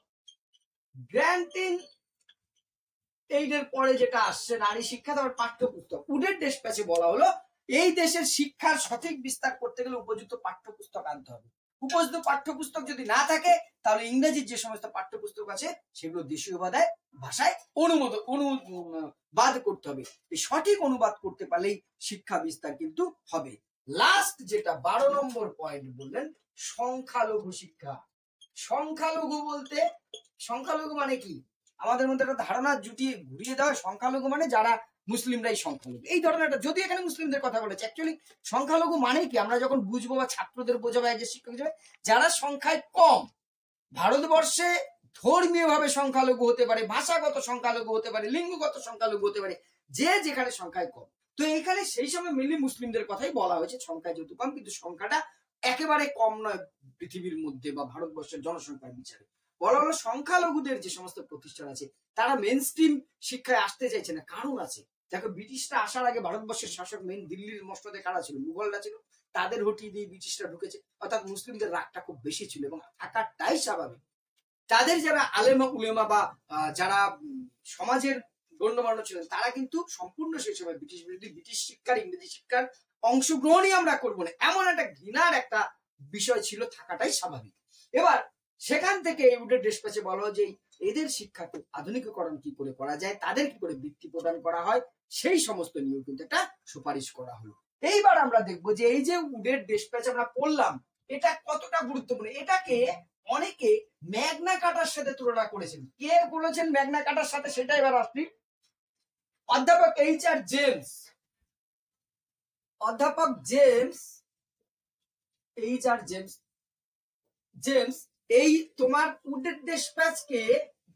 গ্র্যান্টিন এইডের পরে যেটা আসছে নারী শিক্ষা, তারপর পাঠ্যপুস্তক। উডের ডেসপ্যাচে বলা হলো এই দেশের শিক্ষার সঠিক বিস্তার করতে গেলে উপযুক্ত পাঠ্যপুস্তক আনতে হবে। উপযুক্ত পাঠ্যপুস্তক যদি না থাকে, তাহলে ইংরেজির যে সমস্ত পাঠ্যপুস্তক আছে সেগুলো দেশীয় ভাষায় অনুবাদ করতে হবে। এই সঠিক অনুবাদ করতে পারলেই শিক্ষা বিস্তার কিন্তু হবে। লাস্ট যেটা 12 নম্বর পয়েন্ট বললেন, সংখ্যালঘু শিক্ষা। সংখ্যালঘু বলতে, সংখ্যালঘু মানে কি, আমাদের মধ্যে একটা ধারণা জুটিয়ে ঘুরিয়ে দেওয়া, সংখ্যালঘু মানে যারা মুসলিমরাই সংখ্যালঘু, এই ধরনের একটা, যদি এখানে মুসলিমদের কথা বলেছে, অ্যাকচুয়ালি সংখ্যালঘু মানে কি আমরা যখন বুঝবো বা ছাত্রদের বোঝাবো যে শিক্ষক হিসেবে, যারা সংখ্যায় কম। ভারতবর্ষে ধর্মীয় ভাবে সংখ্যালঘু হতে পারে, ভাষাগত সংখ্যালঘু হতে পারে, লিঙ্গগত সংখ্যালঘু হতে পারে, যে যেখানে সংখ্যায় কম। তো এখানে সেই সময় মেনলি মুসলিমদের কথাই বলা হয়েছে, সংখ্যায় যেহেতু কম, কিন্তু সংখ্যাটা একেবারে কম নয় পৃথিবীর মধ্যে বা ভারতবর্ষের জনসংখ্যার বিচারে। বলা হলো সংখ্যালঘুদের যে সমস্ত প্রতিষ্ঠান আছে তারা মেন স্ট্রিম শিক্ষায় আসতে চাইছে না। কারণ আছে, দেখো ব্রিটিশরা আসার আগে ভারতবর্ষের শাসক মেন দিল্লির মসনদে কারা ছিল, মুঘলরা ছিল, তাদের হটিয়ে দিয়ে ব্রিটিশরা ঢুকেছে। অর্থাৎ মুসলিমদের রাগটা খুব বেশি ছিল এবং থাকাটাই স্বাভাবিক। তাদের যারা আলেমা উলেমা বা যারা সমাজের গণ্যমান্য ছিলেন, তারা কিন্তু সম্পূর্ণ সেই সময় ব্রিটিশ বিরোধী, ব্রিটিশ শিক্ষার, ইংরেজি শিক্ষার অংশগ্রহণই আমরা করবো না, এমন একটা ঘৃণার একটা বিষয় ছিল, থাকাটাই স্বাভাবিক। এবার সেখান থেকে উডের ডেসপ্যাচে বলা হয় যে এদের শিক্ষাকে আধুনিকীকরণ কি করে করা যায়, তাদের কি করে বৃত্তি প্রদান করা হয়, সেই সমস্ত নিয়েও কিন্তু একটা সুপারিশ করা হলো। এইবার আমরা দেখবো যে এই যে উডের ডেসপ্যাচ আমরা পড়লাম, এটা কতটা গুরুত্বপূর্ণ, এটাকে অনেকে ম্যাগনা কার্টার সাথে তুলনা করেছেন। কে বলেছেন ম্যাগনা কার্টার সাথে, সেটা এবার আসছি। অধ্যাপক এইচ.আর. জেমস, অধ্যাপক জেমস, এইচ.আর. জেমস, জেমস এই তোমার উডের ডেসপ্যাচকে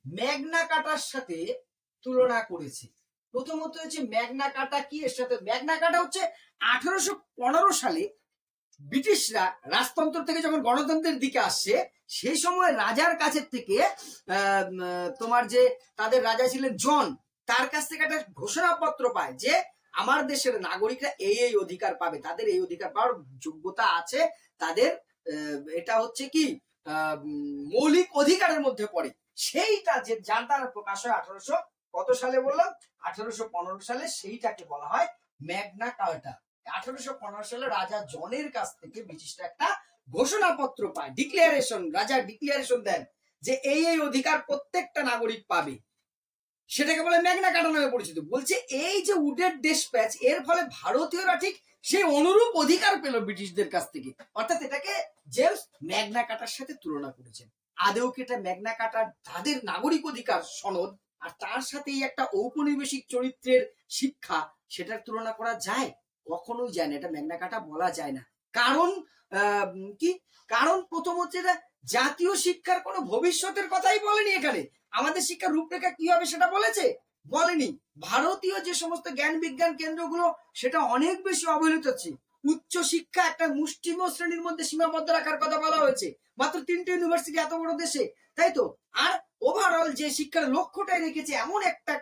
ম্যাগনা কার্টার সাথে তুলনা করেছে। প্রথমত হচ্ছে ম্যাগনা কার্টা কি, এর সাথে ম্যাগনা কার্টা হচ্ছে 1815 সালে ব্রিটিশরা রাজতন্ত্র থেকে যখন গণতন্ত্রের দিকে আসছে, সেই সময় রাজার কাছের থেকে তোমার যে তাদের রাজা ছিলেন জন, তার কাছ থেকে একটা ঘোষণাপত্র পায় যে আমার দেশের নাগরিকরা এই অধিকার পাবে, তাদের এই অধিকার পাওয়ার যোগ্যতা আছে, তাদের এটা হচ্ছে কি মৌলিক অধিকারের মধ্যে পড়ে। সেইটা যে যার দ্বারা প্রকাশ হয় 1800 কত সালে বললাম, 1815 সালে, সেইটাকে বলা হয় ম্যাগনা কার্টা। 1815 সালে রাজা জনের কাছ থেকে ব্রিটিশরা একটা ঘোষণাপত্র পায়, ডিক্লারেশন, রাজা ডিক্লারেশন দেন যে এই অধিকার প্রত্যেকটা নাগরিক পাবে, সেটাকে বলে ম্যাগনা কার্টা নামে পরিচিত। বলছে এই যে উডের ডেসপ্যাচ, এর ফলে ভারতীয়রা ঠিক সেই অনুরূপ অধিকার পেল ব্রিটিশদের কাছ থেকে, অর্থাৎ এটাকে জেমস ম্যাগনা কার্টার সাথে তুলনা করেছেন। আদেও কি এটা ম্যাগনা কার্টার তাদের নাগরিক অধিকার সনদ আর তার সাথে একটা ঔপনিবেশিক চরিত্রের শিক্ষা, সেটার তুলনা করা যায়? কখনোই যায় না, এটা ম্যাগনা কার্টা বলা যায় না। কারণ কি, কারণ প্রথম হচ্ছে এটা জাতীয় শিক্ষার কোনো ভবিষ্যতের কথাই বলেনি এখানে। আমাদের শিক্ষার রূপরেখা কি হবে সেটা বলেছে? বলেনি। ভারতীয় যে সমস্ত জ্ঞান বিজ্ঞান কেন্দ্রগুলো, সেটা অনেক বেশি অবহেলিত হচ্ছে। উচ্চ শিক্ষা একটা মুষ্টিম শ্রেণীর মধ্যে সীমাবদ্ধ রাখার কথা বলা হয়েছে, মাত্র 3টে ইউনিভার্সিটি এত বড় দেশে, তাই তো। আর ওভারঅল যে শিক্ষার লক্ষ্যটাই রেখেছে এমন একটা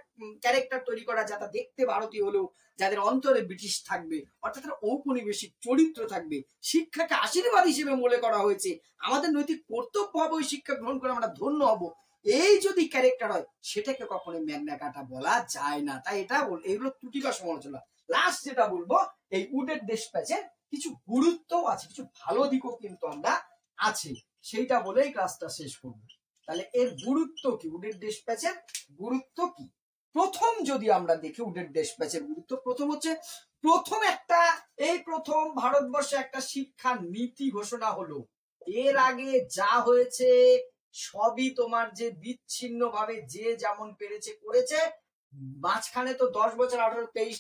ক্যারেক্টার তৈরি করা, যাতে দেখতে ভারতীয় হলেও যাদের অন্তরে ব্রিটিশ থাকবে, অর্থাৎ ঔপনিবেশিক চরিত্র থাকবে। শিক্ষাকে আশীর্বাদ হিসেবে মনে করা হয়েছে, আমাদের নৈতিক কর্তব্য হবে ওই শিক্ষা গ্রহণ করে আমরা ধন্য হব, এই যদি ক্যারেক্টার হয়, সেটাকে কখনোই ম্যাগনা কার্টা বলা যায় না। তাই এটা এগুলো ত্রুটি বা সমালোচনা। লাস্ট যেটা বলবো, এই উডের ডেসপ্যাচের কিছু গুরুত্ব আছে, কিছু ভালো দিকও কিন্তু আমরা আছে, সেইটা বলেই ক্লাসটা শেষ করবো। তাহলে এর গুরুত্ব কি, উডের ডেসপ্যাচের গুরুত্ব কি? প্রথম যদি আমরা দেখি উডের ডেসপ্যাচের গুরুত্ব, প্রথম হচ্ছে প্রথম ভারতবর্ষে একটা শিক্ষা নীতি ঘোষণা হলো। এর আগে যা হয়েছে সবই তোমার যে বিচ্ছিন্ন ভাবে যে যেমন পেরেছে করেছে, মাঝখানে তো 10 বছর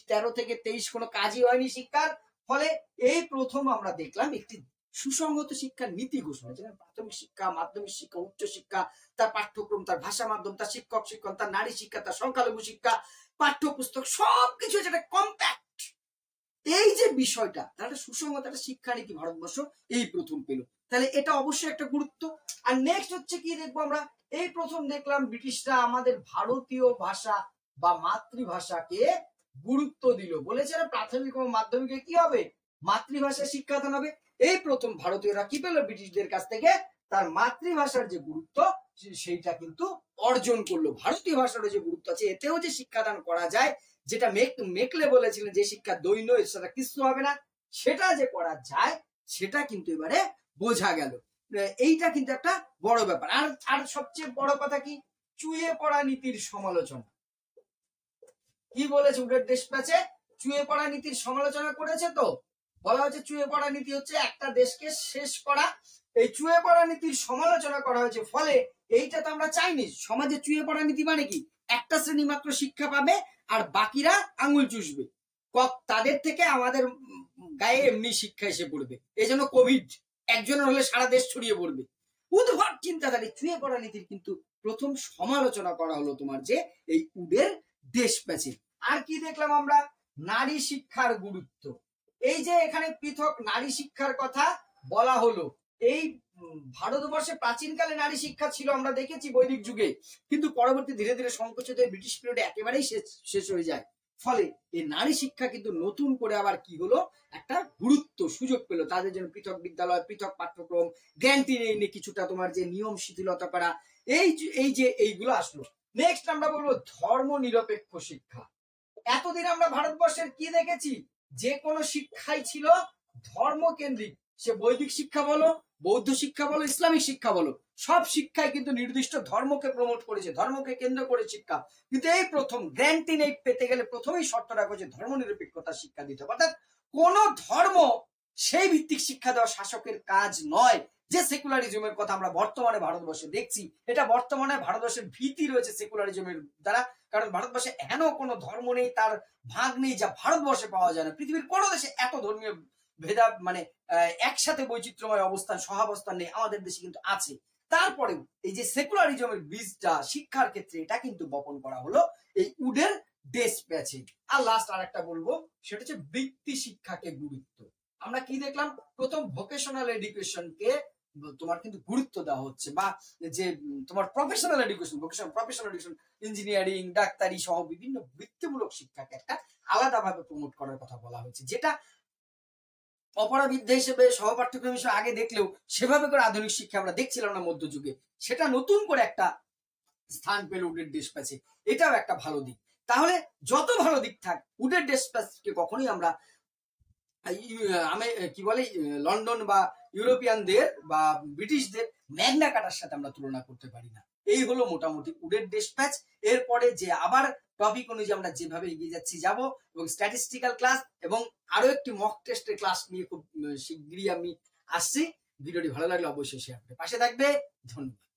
13 থেকে 23 কোনো কাজই হয়নি শিক্ষার। ফলে এই প্রথম আমরা দেখলাম একটি সুসংহত শিক্ষার নীতি ঘোষণা, যেখানে প্রাথমিক শিক্ষা, মাধ্যমিক শিক্ষা, উচ্চ শিক্ষা, তার পাঠ্যক্রম, তার ভাষা মাধ্যম, তার শিক্ষক শিক্ষণ, তার নারী শিক্ষা, তার সংখ্যালঘু শিক্ষা, পাঠ্যপুস্তক, সবকিছু যেটা কম্প্যাক্ট, এই যে বিষয়টা, তাহলে সুসংহত একটা শিক্ষা নীতি ভারতবর্ষ এই প্রথম পেল। তাহলে এটা অবশ্যই একটা গুরুত্ব। আর নেক্সট হচ্ছে কি দেখবো আমরা, এই প্রথম দেখলাম ব্রিটিশরা আমাদের ভারতীয় ভাষা বা মাতৃভাষাকে গুরুত্ব দিল। বলেছে প্রাথমিক ও মাধ্যমিকে কি হবে, মাতৃভাষা শিক্ষাদান হবে। এই প্রথম ভারতীয়রা কি পেল ব্রিটিশদের কাছ থেকে, তার মাতৃভাষার যে গুরুত্ব সেইটা কিন্তু অর্জন করলো। ভারতীয় ভাষার যে গুরুত্ব আছে, এতেও যে শিক্ষাদান করা যায়, যেটা মেকলে বলেছিলেন যে শিক্ষা দৈন্য, সেটা কিছু হবে না, সেটা যে করা যায়, সেটা কিন্তু এবারে বোঝা গেল। এইটা কিন্তু একটা বড় ব্যাপার। আর সবচেয়ে বড় কথা কি, চুয়ে পড়া নীতির সমালোচনা। কি বলেছে উডের ডেসপ্যাচে, চুয়ে পড়া নীতির সমালোচনা করেছে। তো বলা হচ্ছে চুয়ে পড়া নীতি হচ্ছে একটা দেশকে শেষ করা। এই চুয়ে পড়া নীতির সমালোচনা করা হয়েছে। ফলে এইটা তো আমরা চাইনি। সমাজে চুয়ে পড়া নীতি মানে কি, একটা শ্রেণী মাত্র শিক্ষা পাবে আর বাকিরা আঙুল চুষবে, তাদের থেকে আমাদের গায়ে এমনি শিক্ষা এসে পড়বে। এই জন্য কোভিড একজনের হলে সারা দেশ ছড়িয়ে পড়বে, উদ্ভট চিন্তাধারী চুয়ে পড়া নীতির কিন্তু প্রথম সমালোচনা করা হলো তোমার যে এই উডের ডেসপ্যাচে। আর কি দেখলাম আমরা, নারী শিক্ষার গুরুত্ব। এই যে এখানে পৃথক নারী শিক্ষার কথা বলা হলো, এই ভারতবর্ষে প্রাচীনকালে নারী শিক্ষা ছিল, আমরা দেখেছি বৈদিক যুগে, কিন্তু পরবর্তী ধীরে ধীরে সংকুচিত হয়ে ব্রিটিশ পিরিয়ডে একেবারেই শেষ হয়ে যায়। ফলে এই নারী শিক্ষা কিন্তু নতুন করে আবার কি হলো, একটা গুরুত্ব সুযোগ পেল। তাদের জন্য পৃথক বিদ্যালয়, পৃথক পাঠ্যক্রম, জ্ঞানটি নিয়ে কিছুটা তোমার যে নিয়ম শিথিলতা করা, এই যে এইগুলো আসলো। নেক্সট আমরা বলবো ধর্ম নিরপেক্ষ শিক্ষা। এতদিন আমরা ভারতবর্ষের কি দেখেছি, যে কোনো শিক্ষাই ছিল ধর্মকেন্দ্রিক। সে বৈদিক শিক্ষা বলো, বৌদ্ধ শিক্ষা বলো, ইসলামিক শিক্ষা বলো, সব শিক্ষায় কিন্তু নির্দিষ্ট ধর্মকে প্রমোট করেছে, ধর্মকে কেন্দ্র করে শিক্ষা। কিন্তু এই প্রথম গ্র্যান্ড 8 পেতে গেলে প্রথমেই শর্ত রাখা হয়েছে ধর্ম নিরপেক্ষতার শিক্ষা দিতে হবে। অর্থাৎ কোন ধর্ম সেই ভিত্তিক শিক্ষা দেওয়া শাসকের কাজ নয়। যে সেকুলারিজমের কথা আমরা বর্তমানে ভারতবর্ষে দেখছি, এটা বর্তমানে ভারতবর্ষের ভীতি রয়েছে সেকুলারিজমের দ্বারা। কারণ ভারতবর্ষে এমন কোনো ধর্ম নেই, তার ভাগ নেই যা ভারতবর্ষে পাওয়া যায় না। পৃথিবীর কোনো দেশে এত ধর্মীয় ভেদা মানে একসাথে বৈচিত্র্যময় অবস্থান সহাবস্থান নেই, আমাদের দেশে কিন্তু আছে। তারপরেও এই যে সেকুলারিজমের বীজটা শিক্ষার ক্ষেত্রে এটা কিন্তু বপন করা হলো এই উডের ডেস্ক প্যাচে। আর লাস্ট আর একটা বলবো, সেটা হচ্ছে বৃত্তি শিক্ষাকে গুরুত্ব। আমরা কি দেখলাম, প্রথম ভোকেশনাল এডুকেশনকে তোমার কিন্তু গুরুত্ব দেওয়া হচ্ছে, বা যে তোমার professional education, professional education, engineering, ডাক্তারি সহ বিভিন্ন বৃত্তিমূলক শিক্ষাকে একটা আলাদাভাবে প্রমোট করার কথা বলা হয়েছে, যেটা অপরাবিদ্যা হিসেবে সহপাঠ্যক্রম হিসেবে আগে দেখলেও সেভাবে করে আধুনিক শিক্ষা আমরা দেখছিলাম না মধ্যযুগে, সেটা নতুন করে একটা স্থান পেল উডের ডেস্ক প্যাচে। এটাও একটা ভালো দিক। তাহলে যত ভালো দিক থাক, উডের ডেস্ক প্যাচকে কখনোই আমরা কি বলে লন্ডন বা ইউরোপিয়ানদের বা ব্রিটিশদের ম্যাগনা কার্টার সাথে আমরা তুলনা করতে পারি না। এই হলো মোটামুটি উডের ডেস্ক প্যাচ। এরপরে যে আবার টপিক অনুযায়ী আমরা যেভাবে এগিয়ে যাচ্ছি যাব, এবং স্ট্যাটিস্টিক্যাল ক্লাস এবং আরো একটি মক টেস্টের ক্লাস নিয়ে খুব শীঘ্রই আমি আসছি। ভিডিওটি ভালো লাগলে অবশ্যই শেয়ার করে পাশে থাকবে। ধন্যবাদ।